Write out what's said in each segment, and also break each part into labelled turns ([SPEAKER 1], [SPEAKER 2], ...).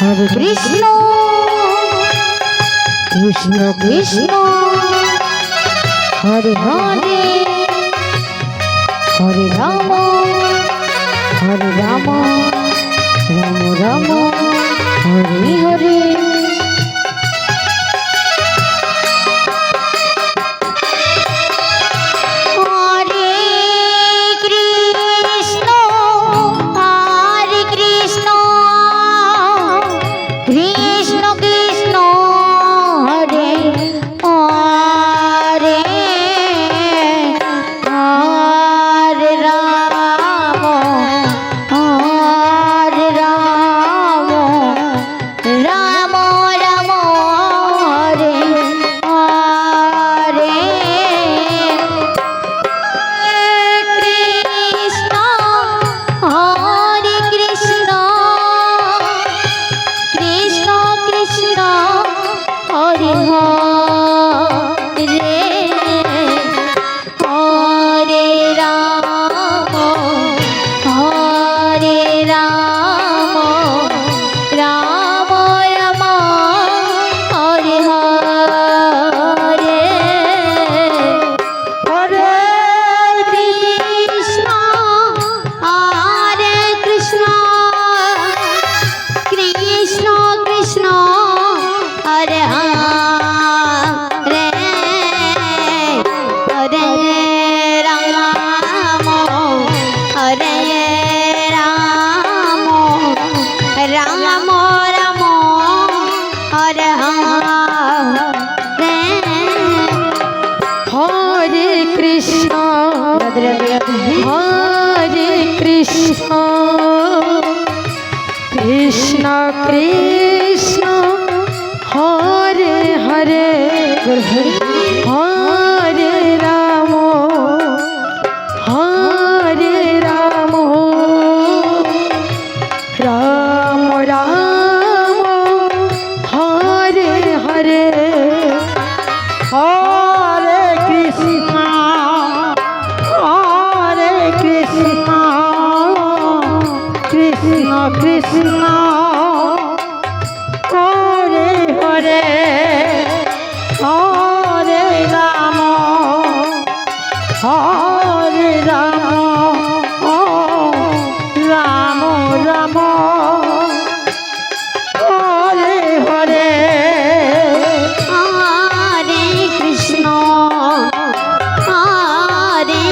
[SPEAKER 1] Hare Krishna Krishna Krishna Hare Hare Hare Ram Hare Ram Ram Ram Hare Hare.
[SPEAKER 2] Hare Krishna Krishna Krishna Hare Hare Hare Ram Ram Ram Hare Hare Hare Krishna Krishna Krishna Hare Hare Hare Ram Ram Ram Hare Hare
[SPEAKER 1] Hare Krishna Krishna Krishna Hare Hare Hare Ram Ram Ram Hare Hare.
[SPEAKER 2] Hare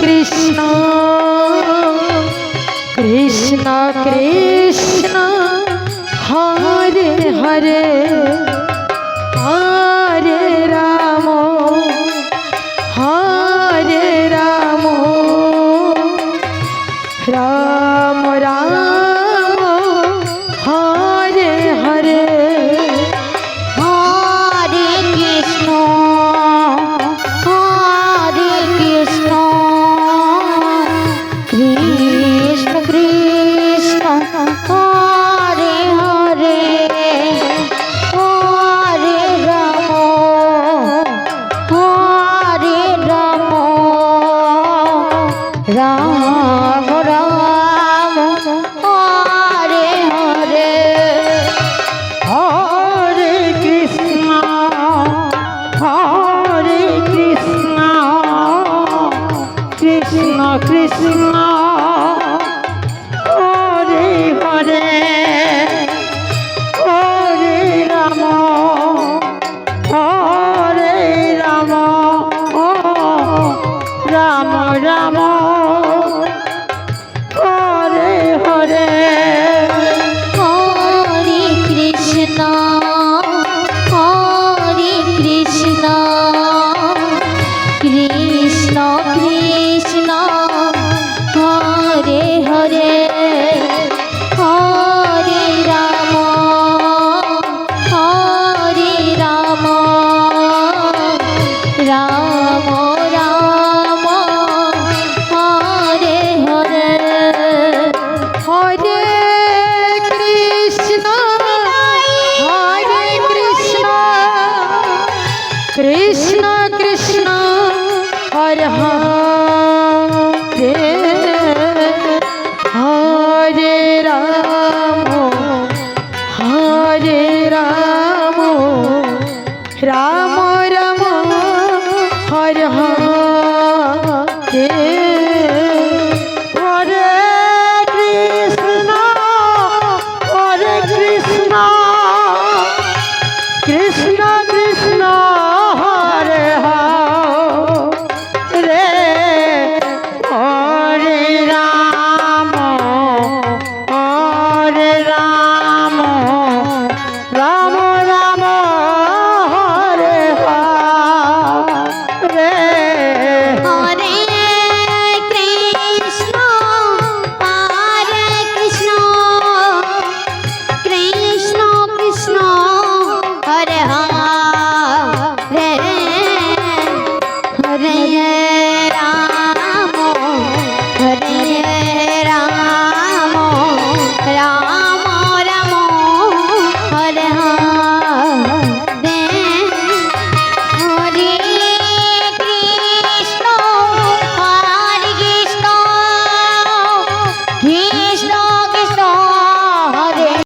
[SPEAKER 2] Krishna Krishna Krishna Hare Hare Hare Ram Ram Ram Hare Hare
[SPEAKER 1] Hare Krishna Krishna Krishna Hare Hare Hare Joy